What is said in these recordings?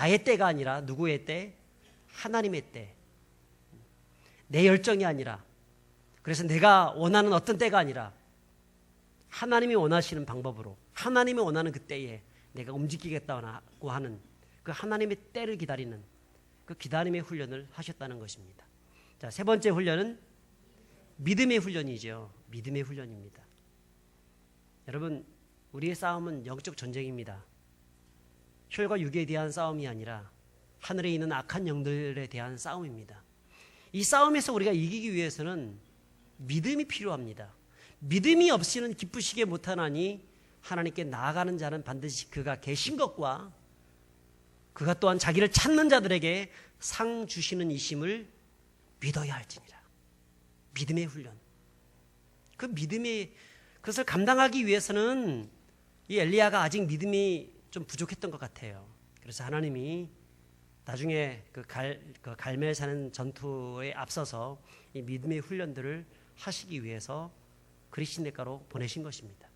나의 때가 아니라 누구의 때? 하나님의 때. 내 열정이 아니라, 그래서 내가 원하는 어떤 때가 아니라 하나님이 원하시는 방법으로, 하나님이 원하는 그 때에 내가 움직이겠다고 하는 그 하나님의 때를 기다리는 그 기다림의 훈련을 하셨다는 것입니다. 자, 세 번째 훈련은 믿음의 훈련이죠. 믿음의 훈련입니다. 여러분, 우리의 싸움은 영적 전쟁입니다. 혈과 육에 대한 싸움이 아니라 하늘에 있는 악한 영들에 대한 싸움입니다. 이 싸움에서 우리가 이기기 위해서는 믿음이 필요합니다. 믿음이 없이는 기쁘시게 못하나니 하나님께 나아가는 자는 반드시 그가 계신 것과 그가 또한 자기를 찾는 자들에게 상 주시는 이심을 믿어야 할지니라. 믿음의 훈련. 그 믿음의 그것을 감당하기 위해서는 이 엘리야가 아직 믿음이 좀 부족했던 것 같아요. 그래서 하나님이 나중에 그 갈멜 사는 전투에 앞서서 이 믿음의 훈련들을 하시기 위해서 그리시네가로 보내신 것입니다.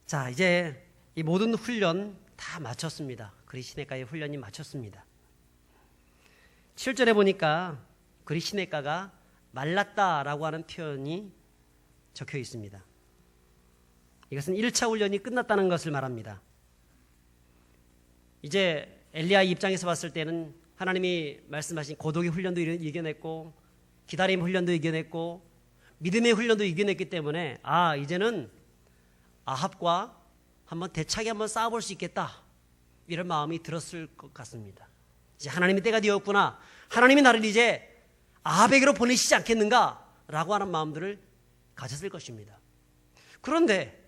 자, 이제 이 모든 훈련 다 마쳤습니다. 그리시네가의 훈련이 마쳤습니다. 7절에 보니까 그리시네가가 말랐다라고 하는 표현이 적혀 있습니다. 이것은 1차 훈련이 끝났다는 것을 말합니다. 이제 엘리야의 입장에서 봤을 때는 하나님이 말씀하신 고독의 훈련도 이겨냈고 기다림 훈련도 이겨냈고 믿음의 훈련도 이겨냈기 때문에 이제는 아합과 한번 대차게 한번 싸워볼 수 있겠다, 이런 마음이 들었을 것 같습니다. 이제 하나님의 때가 되었구나, 하나님이 나를 이제 아합에게로 보내시지 않겠는가 라고 하는 마음들을 가졌을 것입니다. 그런데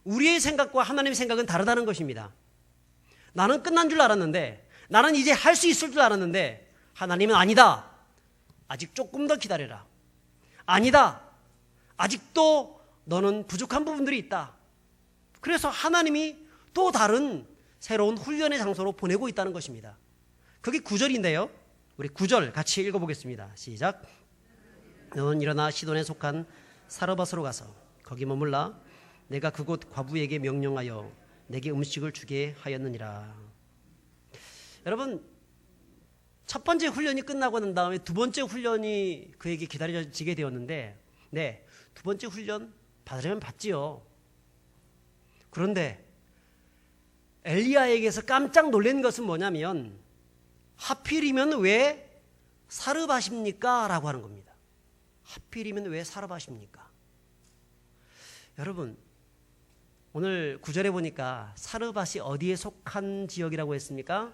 우리의 생각과 하나님의 생각은 다르다는 것입니다. 나는 끝난 줄 알았는데, 나는 이제 할 수 있을 줄 알았는데 하나님은 아니다, 아직 조금 더 기다려라, 아니다, 아직도 너는 부족한 부분들이 있다. 그래서 하나님이 또 다른 새로운 훈련의 장소로 보내고 있다는 것입니다. 그게 9절인데요 우리 9절 같이 읽어보겠습니다. 시작. 너는 일어나 시돈에 속한 사르밧으로 가서 거기 머물라. 내가 그곳 과부에게 명령하여 내게 음식을 주게 하였느니라. 여러분, 첫 번째 훈련이 끝나고 난 다음에 두 번째 훈련이 그에게 기다려지게 되었는데, 두 번째 훈련 받으려면 받지요. 그런데 엘리야에게서 깜짝 놀란 것은 뭐냐면, 하필이면 왜 사르밧입니까? 라고 하는 겁니다. 하필이면 왜 사르밧입니까? 여러분, 오늘 9절에 보니까 사르밧이 어디에 속한 지역이라고 했습니까?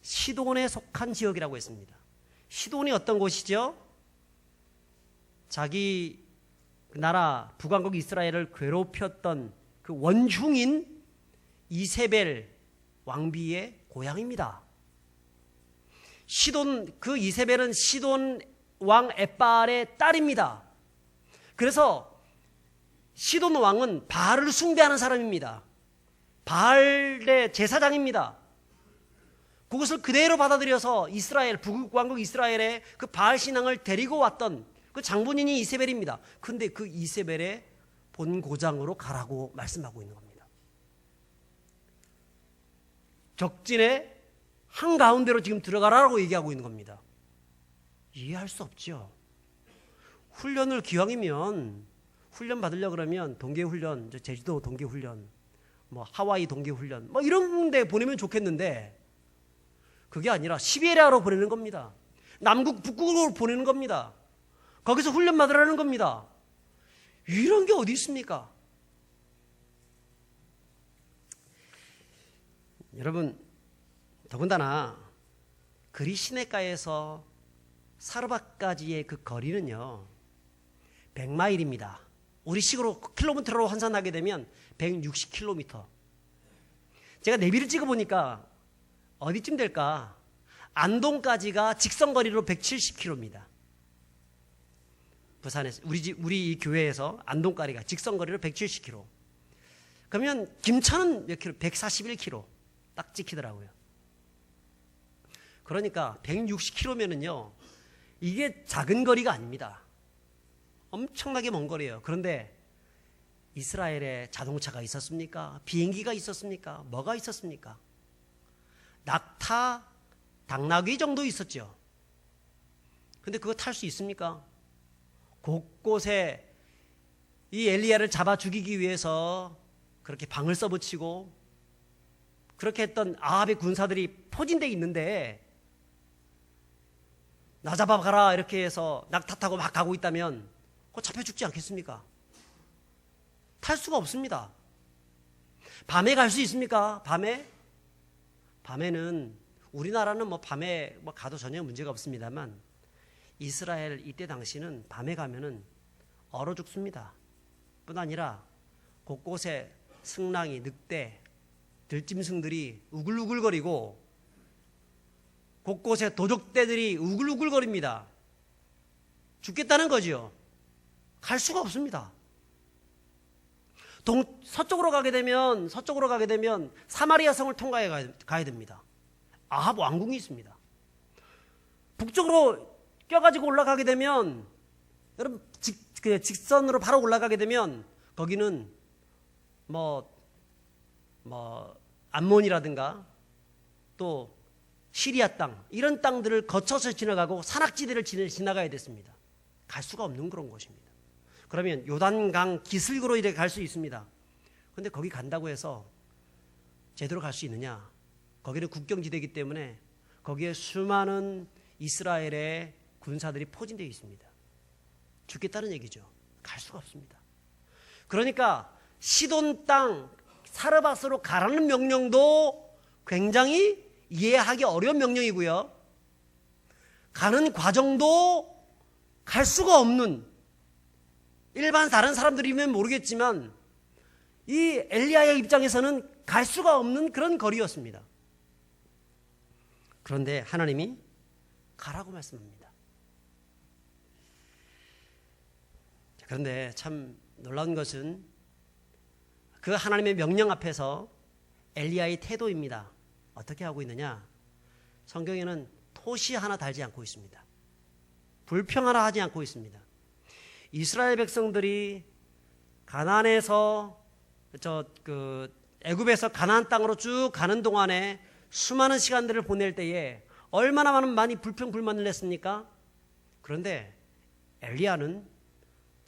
시돈에 속한 지역이라고 했습니다. 시돈이 어떤 곳이죠? 자기 나라 북왕국 이스라엘을 괴롭혔던 그 원흉인 이세벨 왕비의 고향입니다. 시돈, 그 이세벨은 시돈 왕 엣바알의 딸입니다. 그래서 시돈 왕은 바알을 숭배하는 사람입니다. 바알의 제사장입니다. 그것을 그대로 받아들여서 이스라엘, 북왕국 이스라엘의 그 바알 신앙을 데리고 왔던 그 장본인이 이세벨입니다. 그런데 그 이세벨의 본고장으로 가라고 말씀하고 있는 겁니다. 적진의 한가운데로 지금 들어가라고 얘기하고 있는 겁니다. 이해할 수 없죠. 훈련을 기왕이면 훈련 받으려고 그러면 동계훈련, 제주도 동계훈련, 하와이 동계훈련, 이런 데 보내면 좋겠는데, 그게 아니라 시베리아로 보내는 겁니다. 남극, 북극으로 보내는 겁니다. 거기서 훈련 받으라는 겁니다. 이런 게 어디 있습니까? 여러분, 더군다나 그리시네가에서 사르밧까지의 그 거리는요 100마일입니다. 우리 식으로 킬로미터로 환산하게 되면 160km. 제가 내비를 찍어보니까 어디쯤 될까? 안동까지가 직선거리로 170km입니다. 부산에서 우리 이 교회에서 안동까지가 직선거리로 170km. 그러면 김천은 몇 킬로? 141km 딱 찍히더라고요. 그러니까 160km면은요 이게 작은 거리가 아닙니다. 엄청나게 먼 거리예요. 그런데 이스라엘에 자동차가 있었습니까? 비행기가 있었습니까? 뭐가 있었습니까? 낙타, 당나귀 정도 있었죠. 근데 그거 탈 수 있습니까? 곳곳에 이 엘리야를 잡아 죽이기 위해서 그렇게 방을 써붙이고 그렇게 했던 아합의 군사들이 포진되어 있는데 나 잡아가라 이렇게 해서 낙타 타고 막 가고 있다면 그거 잡혀 죽지 않겠습니까? 탈 수가 없습니다. 밤에 갈 수 있습니까? 밤에는 우리나라는 뭐 밤에 뭐 가도 전혀 문제가 없습니다만 이스라엘 이때 당시는 밤에 가면은 얼어 죽습니다. 뿐 아니라 곳곳에 승랑이, 늑대, 들짐승들이 우글우글거리고 곳곳에 도적대들이 우글우글거립니다. 죽겠다는 거지요. 갈 수가 없습니다. 서쪽으로 가게 되면 사마리아 성을 통과해 가야 됩니다. 아합 왕궁이 있습니다. 북쪽으로 껴가지고 올라가게 되면 여러분 직선으로 바로 올라가게 되면 거기는 뭐 암몬이라든가 또 시리아 땅 이런 땅들을 거쳐서 지나가고 산악지대를 지나가야 됐습니다. 갈 수가 없는 그런 곳입니다. 그러면 요단강 기슭으로 이렇게 갈 수 있습니다. 그런데 거기 간다고 해서 제대로 갈 수 있느냐? 거기는 국경지대이기 때문에 거기에 수많은 이스라엘의 군사들이 포진되어 있습니다. 죽겠다는 얘기죠. 갈 수가 없습니다. 그러니까 시돈 땅 사르밧으로 가라는 명령도 굉장히 이해하기 어려운 명령이고요. 가는 과정도 갈 수가 없는 일반 다른 사람들이면 모르겠지만 이 엘리야의 입장에서는 갈 수가 없는 그런 거리였습니다. 그런데 하나님이 가라고 말씀합니다. 그런데 참 놀라운 것은 그 하나님의 명령 앞에서 엘리야의 태도입니다. 어떻게 하고 있느냐? 성경에는 토시 하나 달지 않고 있습니다. 불평 하나 하지 않고 있습니다. 이스라엘 백성들이 가나안에서 애굽에서 가나안 땅으로 쭉 가는 동안에 수많은 시간들을 보낼 때에 얼마나 많이 불평 불만을 냈습니까? 그런데 엘리야는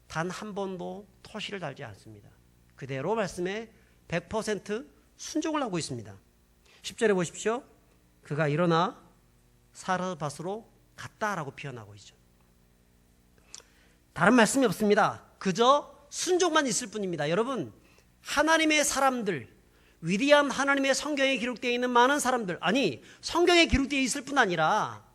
단 한 번도 토시를 달지 않습니다. 그대로 말씀에 100% 순종을 하고 있습니다. 10절에 보십시오. 그가 일어나 사르밧으로 갔다라고 표현하고 있죠. 다른 말씀이 없습니다. 그저 순종만 있을 뿐입니다. 여러분, 하나님의 사람들, 위대한 하나님의 성경에 기록되어 있는 많은 사람들, 아니 성경에 기록되어 있을 뿐 아니라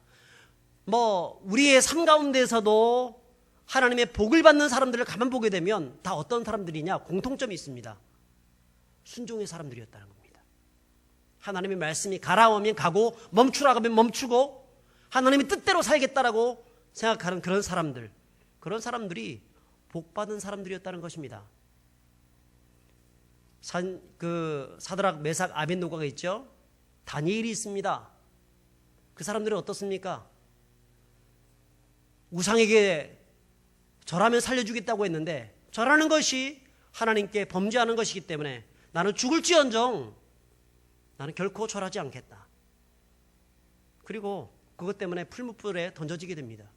우리의 삶 가운데서도 하나님의 복을 받는 사람들을 가만 보게 되면 다 어떤 사람들이냐? 공통점이 있습니다. 순종의 사람들이었다는 겁니다. 하나님의 말씀이 가라 하면 가고 멈추라 하면 멈추고 하나님의 뜻대로 살겠다라고 생각하는 그런 사람들이 복받은 사람들이었다는 것입니다. 사드락, 메삭, 아벳노고가 있죠. 다니엘이 있습니다. 그 사람들은 어떻습니까? 우상에게 절하면 살려주겠다고 했는데 절하는 것이 하나님께 범죄하는 것이기 때문에 나는 죽을지언정 나는 결코 절하지 않겠다. 그리고 그것 때문에 풀무불에 던져지게 됩니다.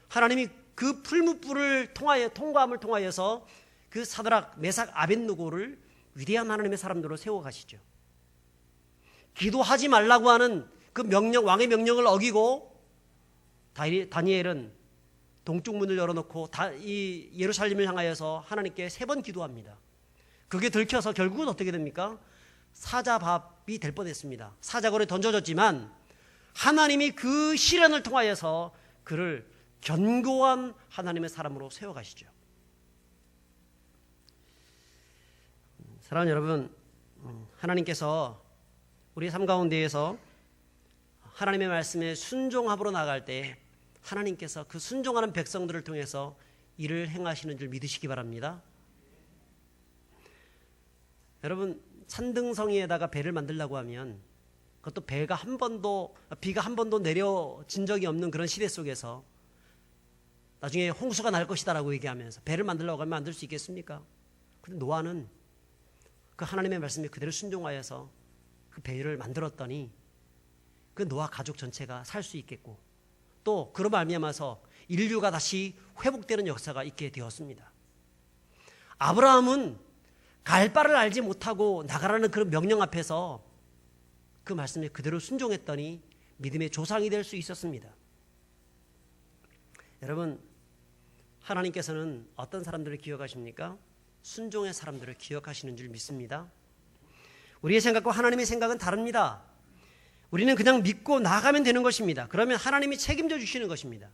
하나님이 그 풀무불을 통과함을 통하여서 그 사드락, 메삭, 아벳느고를 위대한 하나님의 사람들로 세워가시죠. 기도하지 말라고 하는 그 왕의 명령을 어기고 다니엘은 동쪽 문을 열어놓고 이 예루살렘을 향하여서 하나님께 3번 기도합니다. 그게 들켜서 결국은 어떻게 됩니까? 사자밥이 될 뻔했습니다. 사자굴에 던져졌지만 하나님이 그 시련을 통하여서 그를 견고한 하나님의 사람으로 세워가시죠. 사랑하는 여러분, 하나님께서 우리 삶 가운데에서 하나님의 말씀에 순종함으로 나갈 때 하나님께서 그 순종하는 백성들을 통해서 일을 행하시는 줄 믿으시기 바랍니다. 여러분, 산등성이에다가 배를 만들려고 하면 그것도 비가 한 번도 내려진 적이 없는 그런 시대 속에서 나중에 홍수가 날 것이다라고 얘기하면서 배를 만들려고 하면 만들 수 있겠습니까? 근데 노아는 그 하나님의 말씀에 그대로 순종하여서 그 배를 만들었더니 그 노아 가족 전체가 살 수 있겠고 또 그로 말미암아서 인류가 다시 회복되는 역사가 있게 되었습니다. 아브라함은 갈 바를 알지 못하고 나가라는 그런 명령 앞에서 그 말씀에 그대로 순종했더니 믿음의 조상이 될 수 있었습니다. 여러분, 하나님께서는 어떤 사람들을 기억하십니까? 순종의 사람들을 기억하시는 줄 믿습니다. 우리의 생각과 하나님의 생각은 다릅니다. 우리는 그냥 믿고 나아가면 되는 것입니다. 그러면 하나님이 책임져 주시는 것입니다.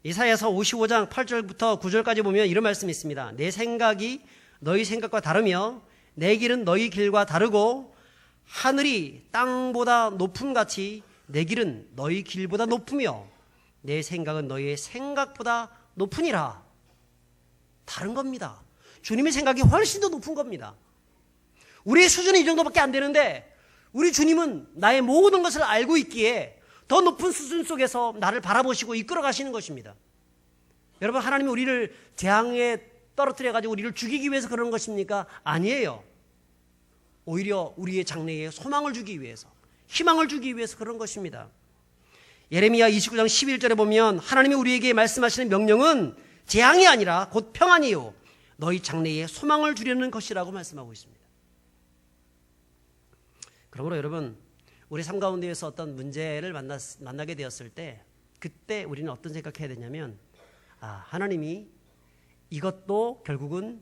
이사야서 55장 8절부터 9절까지 보면 이런 말씀이 있습니다. 내 생각이 너희 생각과 다르며 내 길은 너희 길과 다르고 하늘이 땅보다 높음같이 내 길은 너희 길보다 높으며 내 생각은 너희의 생각보다 높으니라. 다른 겁니다. 주님의 생각이 훨씬 더 높은 겁니다. 우리의 수준이 이 정도밖에 안 되는데 우리 주님은 나의 모든 것을 알고 있기에 더 높은 수준 속에서 나를 바라보시고 이끌어 가시는 것입니다. 여러분, 하나님이 우리를 재앙에 떨어뜨려 가지고 우리를 죽이기 위해서 그러는 것입니까? 아니에요. 오히려 우리의 장래에 소망을 주기 위해서, 희망을 주기 위해서 그런 것입니다. 예레미야 29장 11절에 보면 하나님이 우리에게 말씀하시는 명령은 재앙이 아니라 곧 평안이요 너희 장래에 소망을 주려는 것이라고 말씀하고 있습니다. 그러므로 여러분, 우리 삶 가운데에서 어떤 문제를 만나게 되었을 때 그때 우리는 어떤 생각해야 되냐면 하나님이 이것도 결국은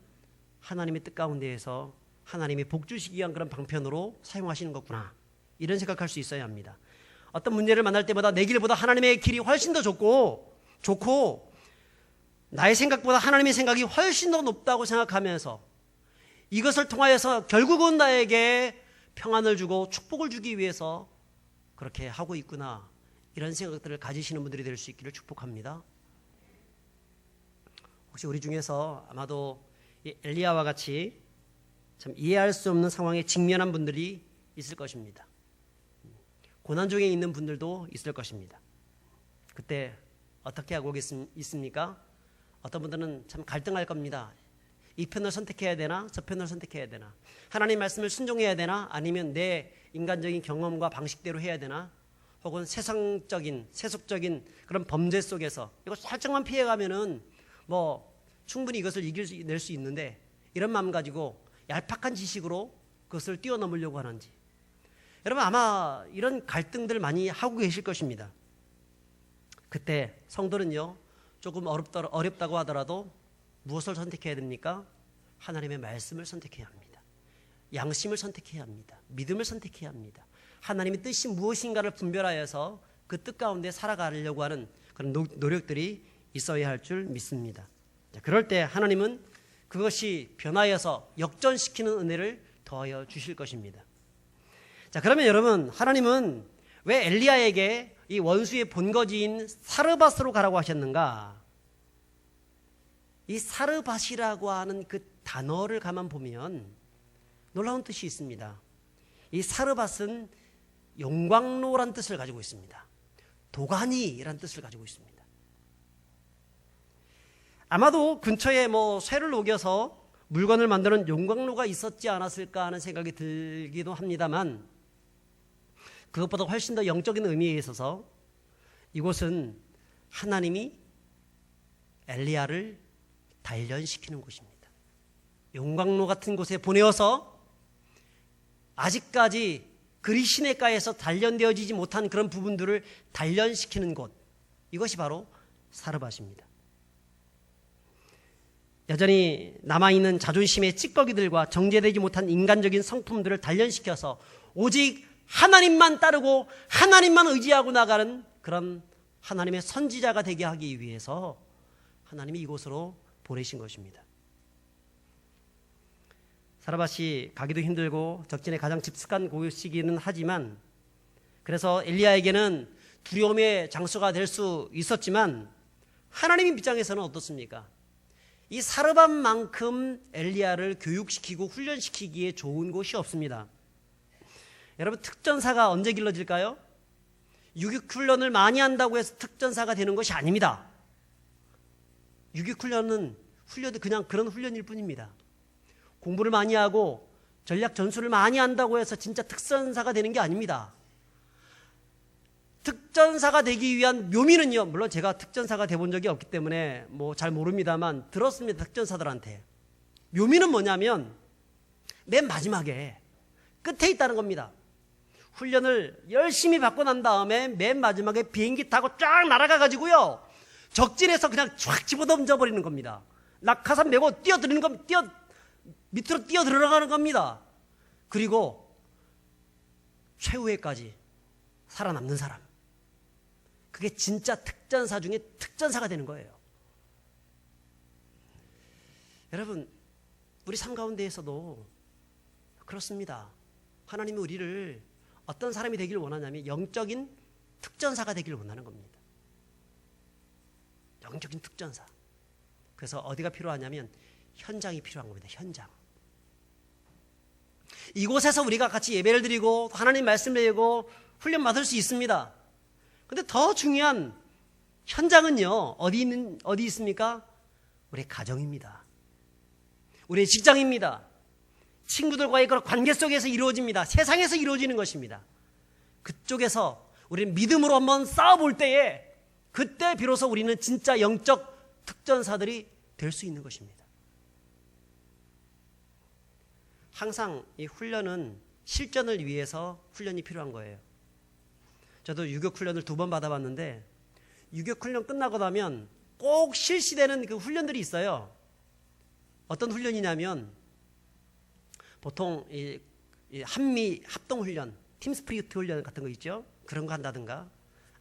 하나님의 뜻 가운데에서 하나님이 복 주시기 위한 그런 방편으로 사용하시는 거구나, 이런 생각할 수 있어야 합니다. 어떤 문제를 만날 때마다 내 길보다 하나님의 길이 훨씬 더 좋고 나의 생각보다 하나님의 생각이 훨씬 더 높다고 생각하면서 이것을 통하여서 결국은 나에게 평안을 주고 축복을 주기 위해서 그렇게 하고 있구나, 이런 생각들을 가지시는 분들이 될 수 있기를 축복합니다. 혹시 우리 중에서 아마도 엘리야와 같이 참 이해할 수 없는 상황에 직면한 분들이 있을 것입니다. 고난 중에 있는 분들도 있을 것입니다. 그때 어떻게 하고 있습니까? 어떤 분들은 참 갈등할 겁니다. 이 편을 선택해야 되나 저 편을 선택해야 되나, 하나님 말씀을 순종해야 되나 아니면 내 인간적인 경험과 방식대로 해야 되나, 혹은 세속적인 그런 범죄 속에서 이거 살짝만 피해가면은 충분히 이것을 낼 수 있는데 이런 마음 가지고 얄팍한 지식으로 그것을 뛰어넘으려고 하는지, 여러분 아마 이런 갈등들 많이 하고 계실 것입니다. 그때 성도는요 조금 어렵다고 하더라도 무엇을 선택해야 됩니까? 하나님의 말씀을 선택해야 합니다. 양심을 선택해야 합니다. 믿음을 선택해야 합니다. 하나님의 뜻이 무엇인가를 분별하여서 그 뜻 가운데 살아가려고 하는 그런 노력들이 있어야 할 줄 믿습니다. 그럴 때 하나님은 그것이 변하여서 역전시키는 은혜를 더하여 주실 것입니다. 자, 그러면 여러분, 하나님은 왜 엘리야에게 이 원수의 본거지인 사르밧으로 가라고 하셨는가? 이 사르밧이라고 하는 그 단어를 가만 보면 놀라운 뜻이 있습니다. 이 사르밧은 용광로란 뜻을 가지고 있습니다. 도가니란 뜻을 가지고 있습니다. 아마도 근처에 쇠를 녹여서 물건을 만드는 용광로가 있었지 않았을까 하는 생각이 들기도 합니다만, 그것보다 훨씬 더 영적인 의미에 있어서 이곳은 하나님이 엘리야를 단련시키는 곳입니다. 용광로 같은 곳에 보내어서 아직까지 그리 시냇가에서 단련되어지지 못한 그런 부분들을 단련시키는 곳, 이것이 바로 사르밧입니다. 여전히 남아있는 자존심의 찌꺼기들과 정제되지 못한 인간적인 성품들을 단련시켜서 오직 하나님만 따르고 하나님만 의지하고 나가는 그런 하나님의 선지자가 되게 하기 위해서 하나님이 이곳으로 보내신 것입니다. 사르밧이 가기도 힘들고 적진에 가장 깊숙한 곳이기는 하지만, 그래서 엘리야에게는 두려움의 장소가 될 수 있었지만 하나님 입장에서는 어떻습니까? 이 사르밧만큼 엘리야를 교육시키고 훈련시키기에 좋은 곳이 없습니다. 여러분, 특전사가 언제 길러질까요? 유격훈련을 많이 한다고 해서 특전사가 되는 것이 아닙니다. 유격훈련은 그냥 그런 훈련일 뿐입니다. 공부를 많이 하고 전략 전술을 많이 한다고 해서 진짜 특전사가 되는 게 아닙니다. 특전사가 되기 위한 묘미는요, 물론 제가 특전사가 돼본 적이 없기 때문에 뭐 잘 모릅니다만 들었습니다. 특전사들한테. 묘미는 뭐냐면 맨 마지막에 끝에 있다는 겁니다. 훈련을 열심히 받고 난 다음에 맨 마지막에 비행기 타고 쫙 날아가 가지고요, 적진에서 그냥 쫙 집어던져 버리는 겁니다. 낙하산 메고 밑으로 뛰어 들어가는 겁니다. 그리고 최후에까지 살아남는 사람, 그게 진짜 특전사 중에 특전사가 되는 거예요. 여러분, 우리 삶 가운데에서도 그렇습니다. 하나님이 우리를 어떤 사람이 되기를 원하냐면 영적인 특전사가 되기를 원하는 겁니다. 영적인 특전사. 그래서 어디가 필요하냐면 현장이 필요한 겁니다. 현장. 이곳에서 우리가 같이 예배를 드리고 하나님 말씀을 배우고 훈련 받을 수 있습니다. 근데 더 중요한 현장은요, 어디 있습니까? 우리 가정입니다. 우리 직장입니다. 친구들과의 그런 관계 속에서 이루어집니다. 세상에서 이루어지는 것입니다. 그쪽에서 우리는 믿음으로 한번 싸워볼 때에 그때 비로소 우리는 진짜 영적 특전사들이 될 수 있는 것입니다. 항상 이 훈련은 실전을 위해서 훈련이 필요한 거예요. 저도 유격훈련을 2번 받아봤는데 유격훈련 끝나고 나면 꼭 실시되는 그 훈련들이 있어요. 어떤 훈련이냐면 보통 이 한미 합동훈련, 팀스피리트 훈련 같은 거 있죠. 그런 거 한다든가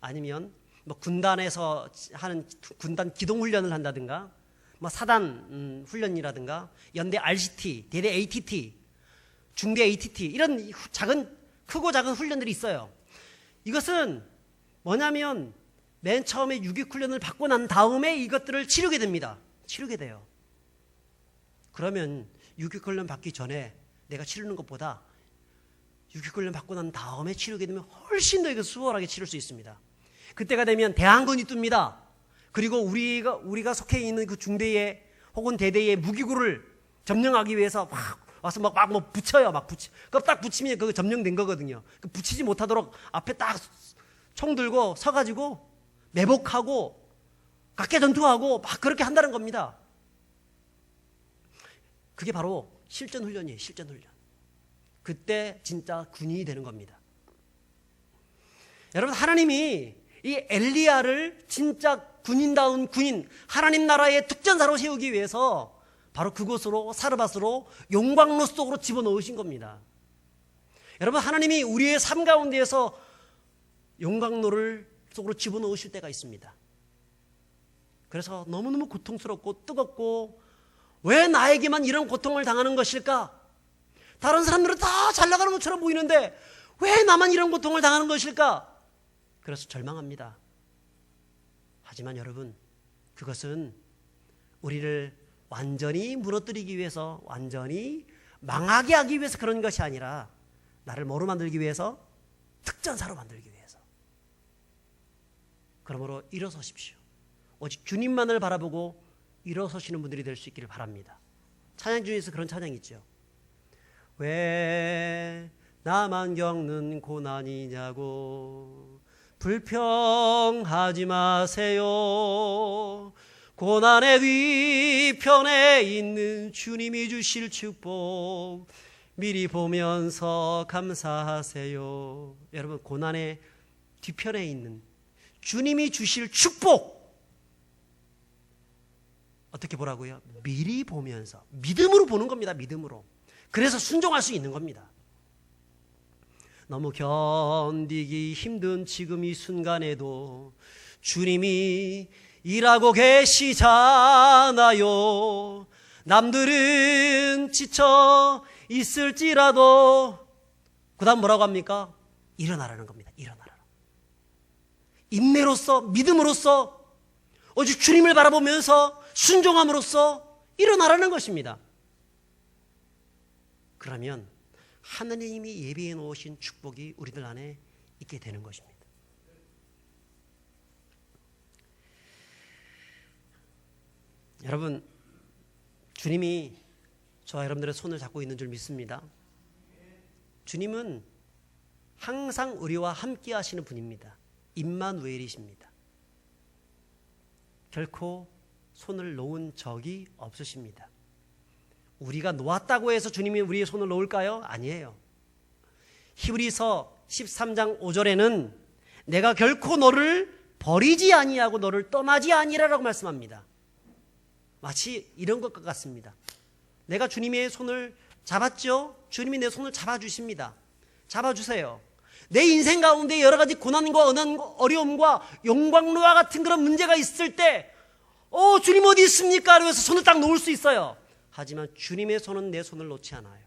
아니면 뭐 군단에서 하는 군단 기동훈련을 한다든가 뭐 사단 훈련이라든가 연대 RCT, 대대 ATT, 중대 ATT 이런 크고 작은 훈련들이 있어요. 이것은 뭐냐면 맨 처음에 유격훈련을 받고 난 다음에 이것들을 치르게 됩니다. 치르게 돼요. 그러면 유격훈련 받기 전에 내가 치르는 것보다 유격훈련 받고 난 다음에 치르게 되면 훨씬 더 이거 수월하게 치를 수 있습니다. 그때가 되면 대항군이 뜹니다. 그리고 우리가 속해 있는 그 중대에 혹은 대대의 무기고를 점령하기 위해서 막 와서 막 붙여요. 그거 딱 붙이면 그거 점령된 거거든요. 붙이지 못하도록 앞에 딱 총 들고 서가지고 매복하고 각계 전투하고 막 그렇게 한다는 겁니다. 그게 바로 실전 훈련이에요. 실전 훈련. 그때 진짜 군인이 되는 겁니다. 여러분, 하나님이 이 엘리야를 진짜 군인다운 군인, 하나님 나라의 특전사로 세우기 위해서 바로 그곳으로 사르밧으로 용광로 속으로 집어넣으신 겁니다. 여러분, 하나님이 우리의 삶 가운데에서 용광로를 속으로 집어넣으실 때가 있습니다. 그래서 너무너무 고통스럽고 뜨겁고 왜 나에게만 이런 고통을 당하는 것일까? 다른 사람들은 다 잘 나가는 것처럼 보이는데 왜 나만 이런 고통을 당하는 것일까? 그래서 절망합니다. 하지만 여러분, 그것은 우리를 완전히 무너뜨리기 위해서, 완전히 망하게 하기 위해서 그런 것이 아니라 나를 뭐로 만들기 위해서? 특전사로 만들기 위해서. 그러므로 일어서십시오. 오직 주님만을 바라보고 일어서시는 분들이 될 수 있기를 바랍니다. 찬양 중에서 그런 찬양이 있죠. 왜 나만 겪는 고난이냐고 불평하지 마세요. 고난의 뒤편에 있는 주님이 주실 축복 미리 보면서 감사하세요. 여러분, 고난의 뒤편에 있는 주님이 주실 축복 어떻게 보라고요? 미리 보면서 믿음으로 보는 겁니다. 믿음으로. 그래서 순종할 수 있는 겁니다. 너무 견디기 힘든 지금 이 순간에도 주님이 일하고 계시잖아요. 남들은 지쳐 있을지라도 그 다음 뭐라고 합니까? 일어나라는 겁니다. 일어나라. 인내로서, 믿음으로써, 오직 주님을 바라보면서 순종함으로써 일어나라는 것입니다. 그러면 하나님이 예비해 놓으신 축복이 우리들 안에 있게 되는 것입니다. 여러분, 주님이 저와 여러분들의 손을 잡고 있는 줄 믿습니다. 주님은 항상 우리와 함께 하시는 분입니다. 임마누엘이십니다. 결코 손을 놓은 적이 없으십니다. 우리가 놓았다고 해서 주님이 우리의 손을 놓을까요? 아니에요. 히브리서 13장 5절에는 내가 결코 너를 버리지 아니하고 너를 떠나지 아니하라고 말씀합니다. 마치 이런 것과 같습니다. 내가 주님의 손을 잡았죠? 주님이 내 손을 잡아주십니다. 잡아주세요. 내 인생 가운데 여러 가지 고난과 어려움과 영광로와 같은 그런 문제가 있을 때 주님 어디 있습니까? 그래서 손을 딱 놓을 수 있어요. 하지만 주님의 손은 내 손을 놓지 않아요.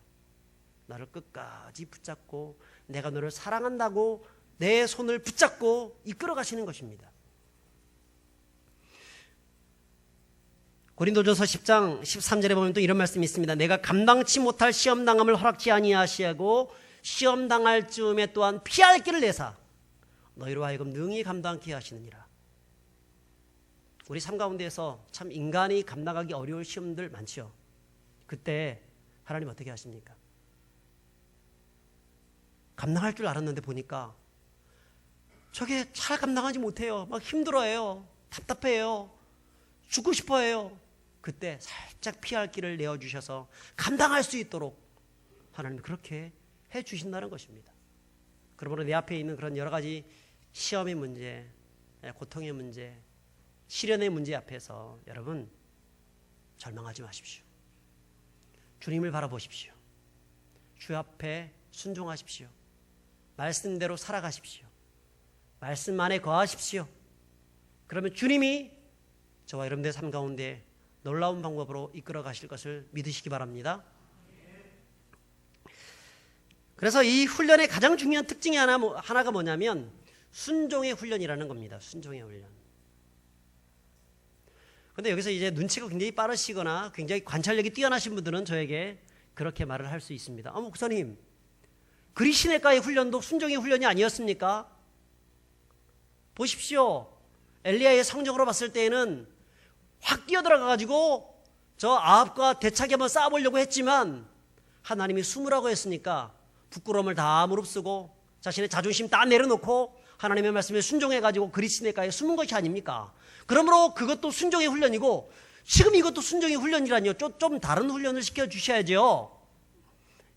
나를 끝까지 붙잡고 내가 너를 사랑한다고 내 손을 붙잡고 이끌어 가시는 것입니다. 고린도전서 10장 13절에 보면 또 이런 말씀이 있습니다. 내가 감당치 못할 시험당함을 허락지 아니하시고 시험당할 즈음에 또한 피할 길을 내사 너희로 하여금 능히 감당케 하시느니라. 우리 삶 가운데에서 참 인간이 감당하기 어려울 시험들 많죠. 그때 하나님 어떻게 하십니까? 감당할 줄 알았는데 보니까 저게 잘 감당하지 못해요. 막 힘들어해요. 답답해요. 죽고 싶어해요. 그때 살짝 피할 길을 내어주셔서 감당할 수 있도록 하나님이 그렇게 해주신다는 것입니다. 그러므로 내 앞에 있는 그런 여러 가지 시험의 문제, 고통의 문제, 시련의 문제 앞에서 여러분 절망하지 마십시오. 주님을 바라보십시오. 주 앞에 순종하십시오. 말씀대로 살아가십시오. 말씀 안에 거하십시오. 그러면 주님이 저와 여러분들의 삶 가운데 놀라운 방법으로 이끌어 가실 것을 믿으시기 바랍니다. 그래서 이 훈련의 가장 중요한 특징이 하나가 뭐냐면 순종의 훈련이라는 겁니다. 순종의 훈련. 그런데 여기서 이제 눈치가 굉장히 빠르시거나 굉장히 관찰력이 뛰어나신 분들은 저에게 그렇게 말을 할 수 있습니다. 목사님, 그리시네가의 훈련도 순종의 훈련이 아니었습니까? 보십시오. 엘리야의 성적으로 봤을 때에는 확 뛰어들어가가지고 저 아합과 대차게 한번 싸워보려고 했지만 하나님이 숨으라고 했으니까 부끄러움을 다 무릅쓰고 자신의 자존심 다 내려놓고 하나님의 말씀에 순종해가지고 그리시네가에 숨은 것이 아닙니까? 그러므로 그것도 순종의 훈련이고 지금 이것도 순종의 훈련이라니요. 좀 다른 훈련을 시켜주셔야죠.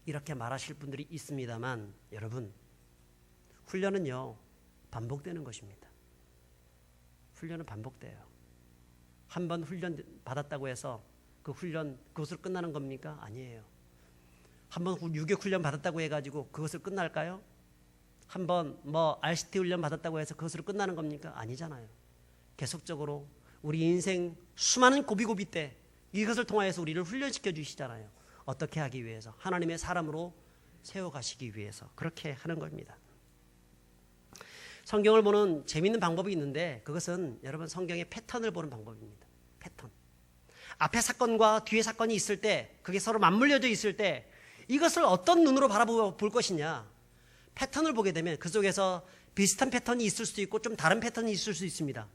이렇게 말하실 분들이 있습니다만 여러분, 훈련은요 반복되는 것입니다. 훈련은 반복돼요. 한 번 훈련 받았다고 해서 그 훈련 그것으로 끝나는 겁니까? 아니에요. 한 번 유격 훈련 받았다고 해가지고 그것을 끝날까요? 한 번 RCT 훈련 받았다고 해서 그것으로 끝나는 겁니까? 아니잖아요. 계속적으로 우리 인생 수많은 고비고비 때 이것을 통하여서 우리를 훈련시켜 주시잖아요. 어떻게 하기 위해서? 하나님의 사람으로 세워가시기 위해서 그렇게 하는 겁니다. 성경을 보는 재미있는 방법이 있는데 그것은 여러분 성경의 패턴을 보는 방법입니다. 패턴. 앞에 사건과 뒤에 사건이 있을 때 그게 서로 맞물려져 있을 때 이것을 어떤 눈으로 바라볼 것이냐. 패턴을 보게 되면 그 속에서 비슷한 패턴이 있을 수도 있고 좀 다른 패턴이 있을 수 있습니다.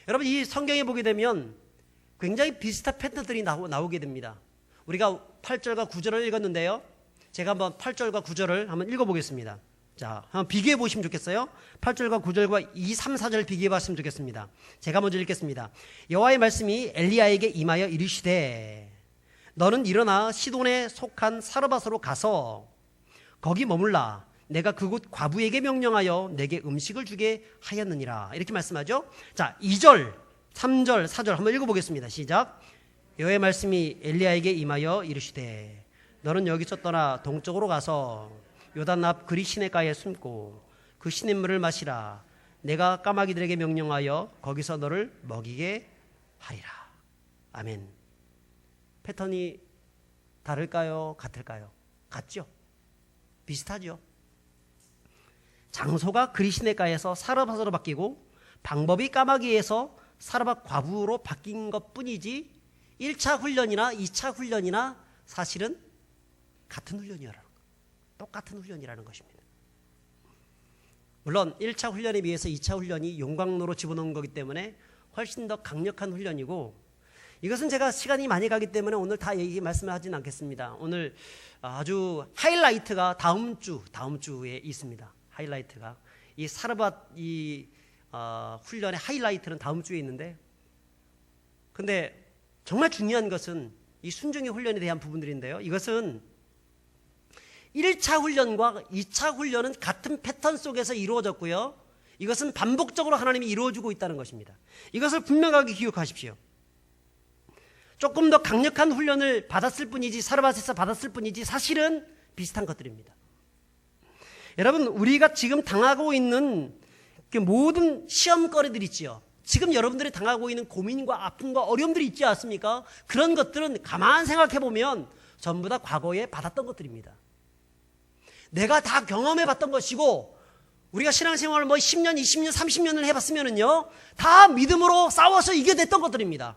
여러분 이 성경에 보게 되면 굉장히 비슷한 패턴들이 나오게 됩니다. 우리가 8절과 9절을 읽었는데요. 제가 한번 8절과 9절을 한번 읽어보겠습니다. 자, 한번 비교해 보시면 좋겠어요. 8절과 9절과 2, 3, 4절 비교해 봤으면 좋겠습니다. 제가 먼저 읽겠습니다. 여호와의 말씀이 엘리야에게 임하여 이르시되 너는 일어나 시돈에 속한 사르밧으로 가서 거기 머물라. 내가 그곳 과부에게 명령하여 내게 음식을 주게 하였느니라. 이렇게 말씀하죠. 자, 2절, 3절, 4절 한번 읽어보겠습니다. 시작. 여호와의 말씀이 엘리야에게 임하여 이르시되 너는 여기서 떠나 동쪽으로 가서 요단 앞 그리 시내가에 숨고 그 시냇물을 마시라. 내가 까마귀들에게 명령하여 거기서 너를 먹이게 하리라. 아멘. 패턴이 다를까요? 같을까요? 같죠? 비슷하죠? 장소가 그리 시내가에서 사르밧으로 바뀌고 방법이 까마귀에서 사르밧 과부로 바뀐 것뿐이지 1차 훈련이나 2차 훈련이나 사실은 같은 훈련이라는 거. 똑같은 훈련이라는 것입니다. 물론 1차 훈련에 비해서 2차 훈련이 용광로로 집어넣은 거기 때문에 훨씬 더 강력한 훈련이고 이것은 제가 시간이 많이 가기 때문에 오늘 다 말씀을 하진 않겠습니다. 오늘 아주 하이라이트가 다음 주에 있습니다. 하이라이트가 이 사르밧 훈련의 하이라이트는 다음 주에 있는데, 근데 정말 중요한 것은 이 순종의 훈련에 대한 부분들인데요. 이것은 1차 훈련과 2차 훈련은 같은 패턴 속에서 이루어졌고요. 이것은 반복적으로 하나님이 이루어주고 있다는 것입니다. 이것을 분명하게 기억하십시오. 조금 더 강력한 훈련을 받았을 뿐이지, 사르밧에서 받았을 뿐이지 사실은 비슷한 것들입니다. 여러분, 우리가 지금 당하고 있는 그 모든 시험거리들 있지요. 지금 여러분들이 당하고 있는 고민과 아픔과 어려움들이 있지 않습니까? 그런 것들은 가만 생각해 보면 전부 다 과거에 받았던 것들입니다. 내가 다 경험해 봤던 것이고, 우리가 신앙생활을 10년, 20년, 30년을 해봤으면은요, 다 믿음으로 싸워서 이겨냈던 것들입니다.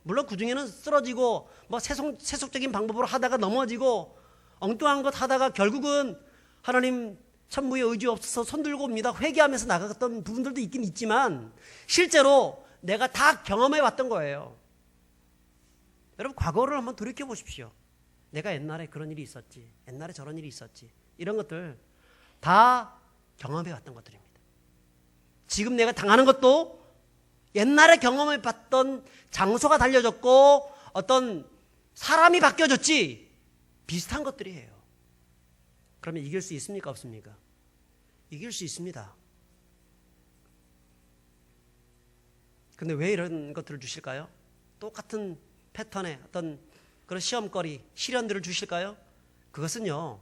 물론 그 중에는 쓰러지고, 세속적인 방법으로 하다가 넘어지고, 엉뚱한 것 하다가 결국은 하나님 천부의 의지 없어서 손들고 옵니다. 회개하면서 나갔던 부분들도 있긴 있지만, 실제로 내가 다 경험해 봤던 거예요. 여러분, 과거를 한번 돌이켜 보십시오. 내가 옛날에 그런 일이 있었지, 옛날에 저런 일이 있었지, 이런 것들 다 경험해 왔던 것들입니다. 지금 내가 당하는 것도 옛날에 경험해 봤던 장소가 달려졌고 어떤 사람이 바뀌어졌지 비슷한 것들이에요. 그러면 이길 수 있습니까? 없습니까? 이길 수 있습니다. 근데 왜 이런 것들을 주실까요? 똑같은 패턴의 어떤 그런 시험거리, 시련들을 주실까요? 그것은요,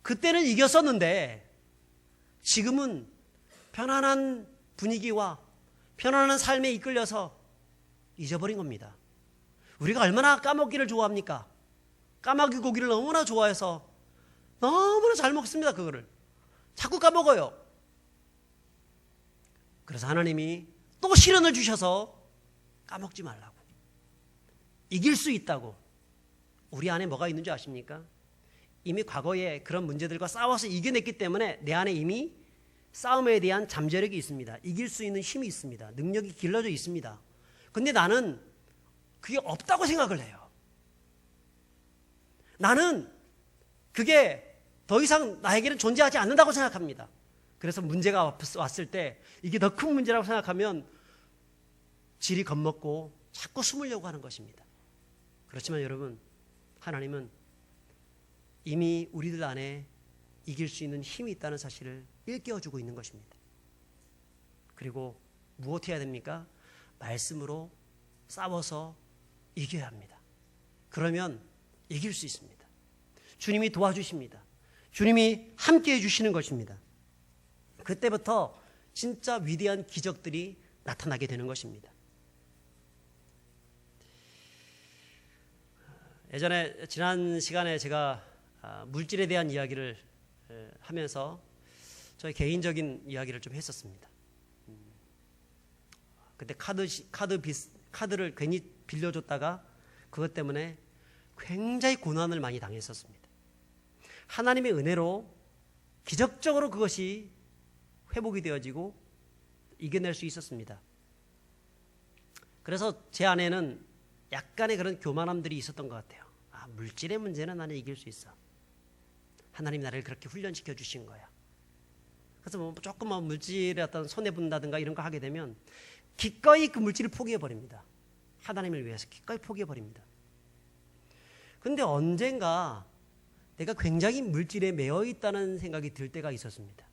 그때는 이겼었는데 지금은 편안한 분위기와 편안한 삶에 이끌려서 잊어버린 겁니다. 우리가 얼마나 까먹기를 좋아합니까? 까마귀 고기를 너무나 좋아해서 너무나 잘 먹습니다. 그거를 자꾸 까먹어요. 그래서 하나님이 또 시련을 주셔서 까먹지 말라고, 이길 수 있다고. 우리 안에 뭐가 있는 줄 아십니까? 이미 과거에 그런 문제들과 싸워서 이겨냈기 때문에 내 안에 이미 싸움에 대한 잠재력이 있습니다. 이길 수 있는 힘이 있습니다. 능력이 길러져 있습니다. 근데 나는 그게 없다고 생각을 해요. 나는 그게 더 이상 나에게는 존재하지 않는다고 생각합니다. 그래서 문제가 왔을 때 이게 더 큰 문제라고 생각하면 질이 겁먹고 자꾸 숨으려고 하는 것입니다. 그렇지만 여러분, 하나님은 이미 우리들 안에 이길 수 있는 힘이 있다는 사실을 일깨워주고 있는 것입니다. 그리고 무엇 해야 됩니까? 말씀으로 싸워서 이겨야 합니다. 그러면 이길 수 있습니다. 주님이 도와주십니다. 주님이 함께해 주시는 것입니다. 그때부터 진짜 위대한 기적들이 나타나게 되는 것입니다. 예전에 지난 시간에 제가 물질에 대한 이야기를 하면서 저의 개인적인 이야기를 좀 했었습니다. 그때 카드를 괜히 빌려줬다가 그것 때문에 굉장히 고난을 많이 당했었습니다. 하나님의 은혜로 기적적으로 그것이 회복이 되어지고 이겨낼 수 있었습니다. 그래서 제 안에는 약간의 그런 교만함들이 있었던 것 같아요. 물질의 문제는 나는 이길 수 있어. 하나님이 나를 그렇게 훈련시켜 주신 거야. 그래서 조금 물질에 어떤 손해본다든가 이런 거 하게 되면 기꺼이 그 물질을 포기해버립니다. 하나님을 위해서 기꺼이 포기해버립니다. 그런데 언젠가 내가 굉장히 물질에 매여 있다는 생각이 들 때가 있었습니다.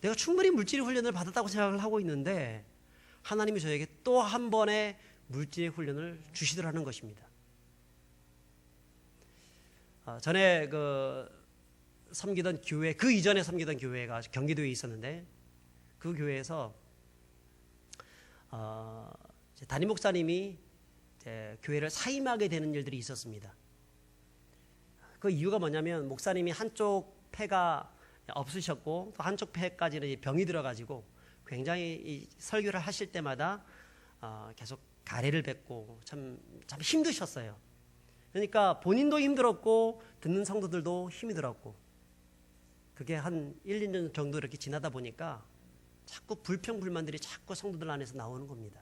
내가 충분히 물질의 훈련을 받았다고 생각을 하고 있는데 하나님이 저에게 또 한 번의 물질의 훈련을 주시더라는 것입니다. 전에 섬기던 교회, 그 이전에 섬기던 교회가 경기도에 있었는데 그 교회에서 담임 목사님이 교회를 사임하게 되는 일들이 있었습니다. 그 이유가 뭐냐면 목사님이 한쪽 폐가 없으셨고 또 한쪽 폐까지는 병이 들어가지고 굉장히 설교를 하실 때마다 계속 가래를 뱉고 참 힘드셨어요. 그러니까 본인도 힘들었고 듣는 성도들도 힘이 들었고 그게 한 1, 2년 정도 이렇게 지나다 보니까 자꾸 불평불만들이 자꾸 성도들 안에서 나오는 겁니다.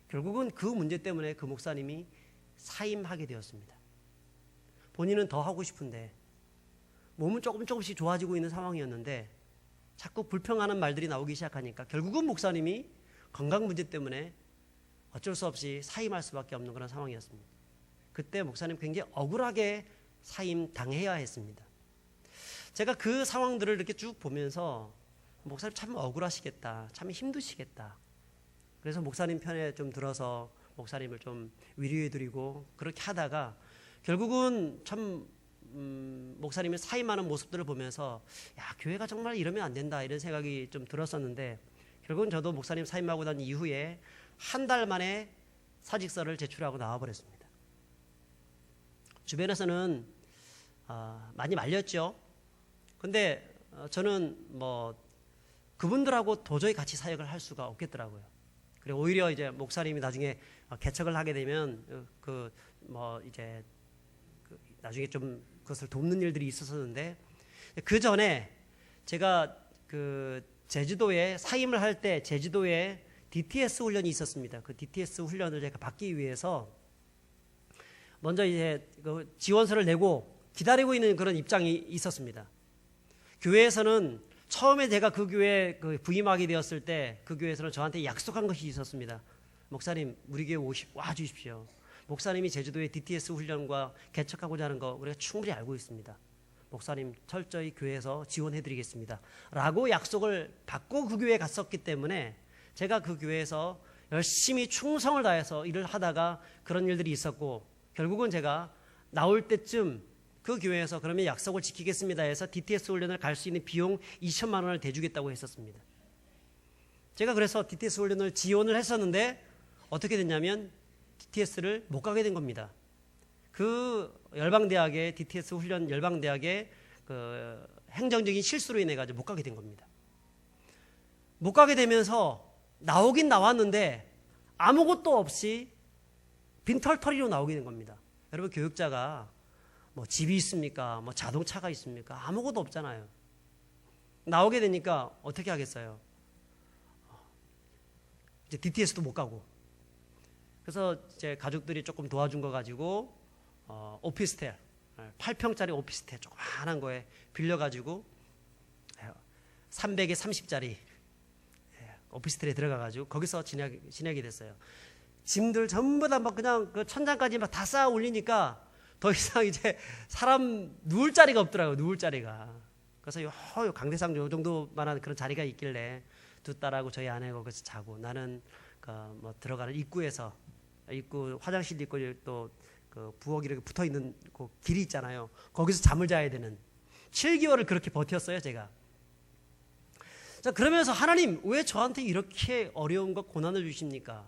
결국은 그 문제 때문에 그 목사님이 사임하게 되었습니다. 본인은 더 하고 싶은데 몸은 조금씩 좋아지고 있는 상황이었는데 자꾸 불평하는 말들이 나오기 시작하니까 결국은 목사님이 건강 문제 때문에 어쩔 수 없이 사임할 수밖에 없는 그런 상황이었습니다. 그때 목사님 굉장히 억울하게 사임 당해야 했습니다. 제가 그 상황들을 이렇게 쭉 보면서 목사님 참 억울하시겠다, 참 힘드시겠다. 그래서 목사님 편에 좀 들어서 목사님을 좀 위로해드리고 그렇게 하다가 결국은 참 목사님이 사임하는 모습들을 보면서 야, 교회가 정말 이러면 안 된다 이런 생각이 좀 들었었는데 결국은 저도 목사님 사임하고 난 이후에 한 달 만에 사직서를 제출하고 나와버렸습니다. 주변에서는 많이 말렸죠. 근데 저는 뭐 그분들하고 도저히 같이 사역을 할 수가 없겠더라고요. 그리고 오히려 이제 목사님이 나중에 개척을 하게 되면 이제 나중에 좀 그것을 돕는 일들이 있었었는데 그 전에 제가 그 제주도에 사임을 할 때 제주도에 DTS 훈련이 있었습니다. 그 DTS 훈련을 제가 받기 위해서 먼저 이제 그 지원서를 내고 기다리고 있는 그런 입장이 있었습니다. 교회에서는 처음에 제가 그 교회에 부임하게 되었을 때 그 교회에서는 저한테 약속한 것이 있었습니다. 목사님 우리 교회 와 주십시오. 목사님이 제주도에 DTS 훈련과 개척하고자 하는 거 우리가 충분히 알고 있습니다. 목사님 철저히 교회에서 지원해드리겠습니다. 라고 약속을 받고 그 교회에 갔었기 때문에 제가 그 교회에서 열심히 충성을 다해서 일을 하다가 그런 일들이 있었고 결국은 제가 나올 때쯤 그 교회에서 그러면 약속을 지키겠습니다 해서 DTS 훈련을 갈 수 있는 비용 2천만 원을 대주겠다고 했었습니다. 제가 그래서 DTS 훈련을 지원을 했었는데 어떻게 됐냐면 DTS를 못 가게 된 겁니다. 그 열방대학의 DTS 훈련 열방대학의 그 행정적인 실수로 인해 가지고 못 가게 된 겁니다. 못 가게 되면서 나오긴 나왔는데 아무것도 없이 빈털터리로 나오게 된 겁니다. 여러분 교육자가 뭐 집이 있습니까? 뭐 자동차가 있습니까? 아무것도 없잖아요. 나오게 되니까 어떻게 하겠어요? 이제 DTS도 못 가고. 그래서 제 가족들이 조금 도와준 거 가지고 오피스텔 8평짜리 오피스텔 조그만한 거에 빌려가지고 300에 30짜리 오피스텔에 들어가가지고 거기서 지내게 됐어요. 짐들 전부 다 막 그냥 그 천장까지 막 다 쌓아 올리니까 더 이상 이제 사람 누울 자리가 없더라고요. 누울 자리가. 그래서 요 강대상 요 정도만한 그런 자리가 있길래 두 딸하고 저희 아내가 거기서 자고 나는 뭐 들어가는 입구에서 입구 화장실 있고 또 그 부엌이 이렇게 붙어 있는 그 길이 있잖아요. 거기서 잠을 자야 되는 7개월을 그렇게 버텼어요, 제가. 자, 그러면서 하나님 왜 저한테 이렇게 어려움과 고난을 주십니까?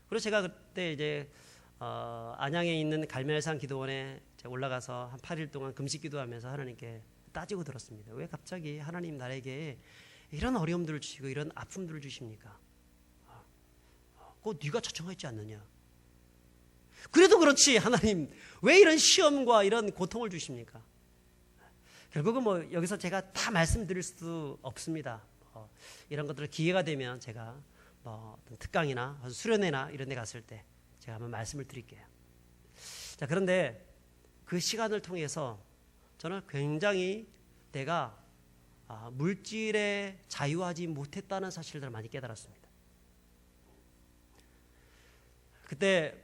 그래서 제가 그때 이제 안양에 있는 갈멜산 기도원에 올라가서 한 8일 동안 금식 기도하면서 하나님께 따지고 들었습니다. 왜 갑자기 하나님 나에게 이런 어려움들을 주시고 이런 아픔들을 주십니까? 그거 네가 초청했지 않느냐? 그래도 그렇지 하나님 왜 이런 시험과 이런 고통을 주십니까? 결국은 뭐 여기서 제가 다 말씀드릴 수 없습니다. 이런 것들을 기회가 되면 제가 뭐 어떤 특강이나 수련회나 이런 데 갔을 때 제가 한번 말씀을 드릴게요. 자, 그런데 그 시간을 통해서 저는 굉장히 내가 물질에 자유하지 못했다는 사실들을 많이 깨달았습니다. 그때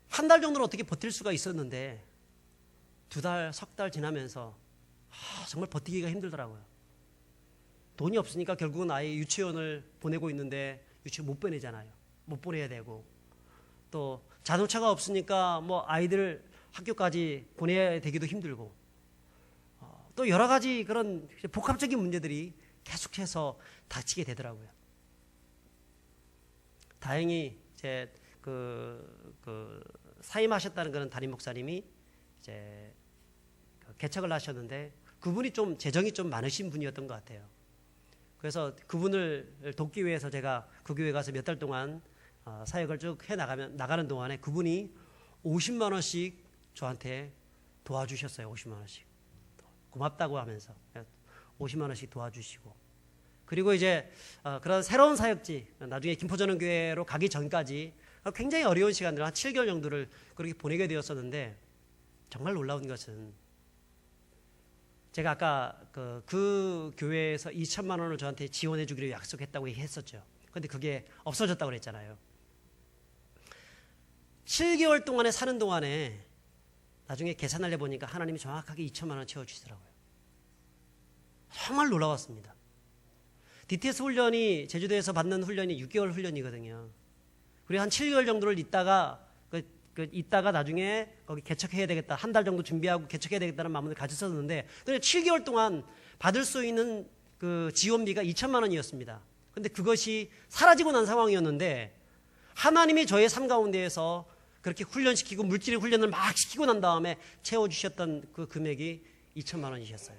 한 달 정도는 어떻게 버틸 수가 있었는데 2달, 석 달 지나면서 정말 버티기가 힘들더라고요. 돈이 없으니까 결국은 아예 유치원을 보내고 있는데 유치원 못 보내잖아요. 못 보내야 되고 또 자동차가 없으니까 뭐 아이들 학교까지 보내야 되기도 힘들고 또 여러 가지 그런 복합적인 문제들이 계속해서 닥치게 되더라고요. 다행히 제 사임하셨다는 그런 담임 목사님이 이제 개척을 하셨는데 그분이 좀 재정이 좀 많으신 분이었던 것 같아요. 그래서 그분을 돕기 위해서 제가 그 교회 가서 몇 달 동안 사역을 쭉 해 나가는 동안에 그분이 50만 원씩 저한테 도와주셨어요. 50만 원씩 고맙다고 하면서 50만 원씩 도와주시고 그리고 이제 그런 새로운 사역지, 나중에 김포전원교회로 가기 전까지 굉장히 어려운 시간들, 한 7개월 정도를 그렇게 보내게 되었었는데, 정말 놀라운 것은 제가 아까 그 교회에서 2천만 원을 저한테 지원해 주기로 약속했다고 얘기했었죠. 그런데 그게 없어졌다고 그랬잖아요. 7개월 동안에 사는 동안에 나중에 계산을 해보니까 하나님이 정확하게 2천만 원 채워주시더라고요. 정말 놀라웠습니다. DTS 훈련이, 제주도에서 받는 훈련이 6개월 훈련이거든요. 그리고 한 7개월 정도를 있다가 있다가 나중에 거기 개척해야 되겠다, 한 달 정도 준비하고 개척해야 되겠다는 마음을 가졌었는데, 근데 7개월 동안 받을 수 있는 그 지원비가 2천만 원이었습니다. 근데 그것이 사라지고 난 상황이었는데, 하나님이 저의 삶 가운데에서 그렇게 훈련시키고 물질 훈련을 막 시키고 난 다음에 채워주셨던 그 금액이 2천만 원이셨어요.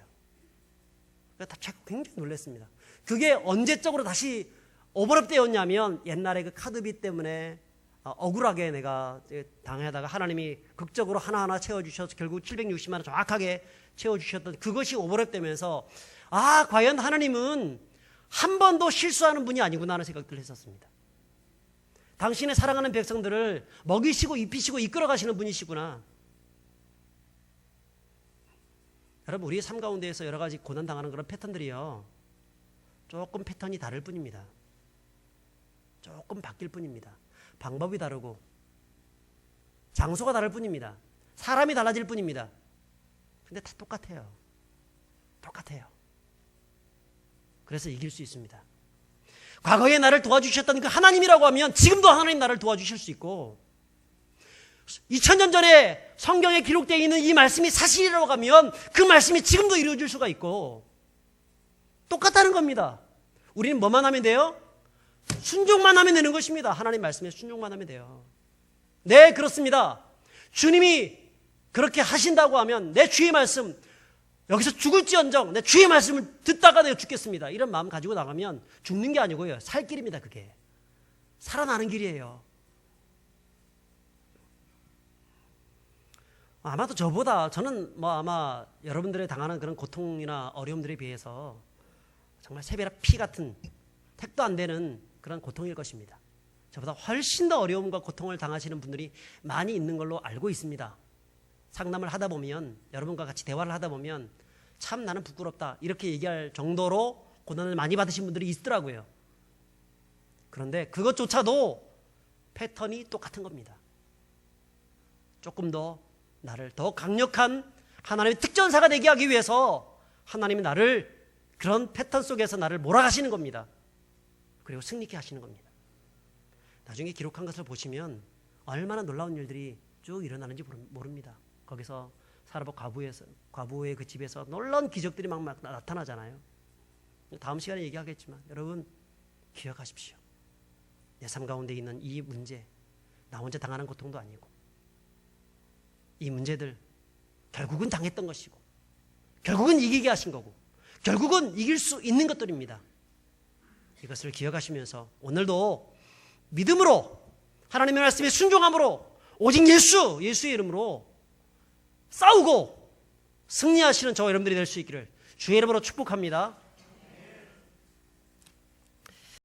그래서 굉장히 놀랐습니다. 그게 언제적으로 다시 오버랩되었냐면, 옛날에 그 카드비 때문에 억울하게 내가 당하다가 하나님이 극적으로 하나하나 채워주셔서 결국 760만 원 정확하게 채워주셨던 그것이 오버랩되면서, 아, 과연 하나님은 한 번도 실수하는 분이 아니구나 하는 생각들을 했었습니다. 당신의 사랑하는 백성들을 먹이시고 입히시고 이끌어 가시는 분이시구나. 여러분, 우리의 삶 가운데에서 여러 가지 고난당하는 그런 패턴들이요, 조금 패턴이 다를 뿐입니다. 조금 바뀔 뿐입니다. 방법이 다르고 장소가 다를 뿐입니다. 사람이 달라질 뿐입니다. 근데 다 똑같아요. 똑같아요. 그래서 이길 수 있습니다. 과거에 나를 도와주셨던 그 하나님이라고 하면 지금도 하나님 나를 도와주실 수 있고, 2000년 전에 성경에 기록되어 있는 이 말씀이 사실이라고 하면 그 말씀이 지금도 이루어질 수가 있고, 똑같다는 겁니다. 우리는 뭐만 하면 돼요? 순종만 하면 되는 것입니다. 하나님 말씀에 순종만 하면 돼요. 네, 그렇습니다. 주님이 그렇게 하신다고 하면 내 주의 말씀, 여기서 죽을지언정 내 주의 말씀을 듣다가 내가 죽겠습니다, 이런 마음 가지고 나가면 죽는 게 아니고요, 살 길입니다. 그게 살아나는 길이에요. 아마도 저는 아마 여러분들이 당하는 그런 고통이나 어려움들에 비해서 정말 새벽 피 같은, 택도 안 되는 그런 고통일 것입니다. 저보다 훨씬 더 어려움과 고통을 당하시는 분들이 많이 있는 걸로 알고 있습니다. 상담을 하다 보면, 여러분과 같이 대화를 하다 보면 참 나는 부끄럽다 이렇게 얘기할 정도로 고난을 많이 받으신 분들이 있더라고요. 그런데 그것조차도 패턴이 똑같은 겁니다. 조금 더 나를 더 강력한 하나님의 특전사가 되게 하기 위해서 하나님이 나를 그런 패턴 속에서 나를 몰아가시는 겁니다. 그리고 승리케 하시는 겁니다. 나중에 기록한 것을 보시면 얼마나 놀라운 일들이 쭉 일어나는지 모릅니다. 거기서 사르밧 과부의 그 집에서 놀라운 기적들이 막 나타나잖아요. 다음 시간에 얘기하겠지만 여러분 기억하십시오. 내 삶 가운데 있는 이 문제, 나 혼자 당하는 고통도 아니고, 이 문제들 결국은 당했던 것이고, 결국은 이기게 하신 거고, 결국은 이길 수 있는 것들입니다. 이것을 기억하시면서 오늘도 믿음으로, 하나님의 말씀에 순종함으로, 오직 예수의 이름으로 싸우고 승리하시는 저와 여러분들이 될 수 있기를 주의 이름으로 축복합니다.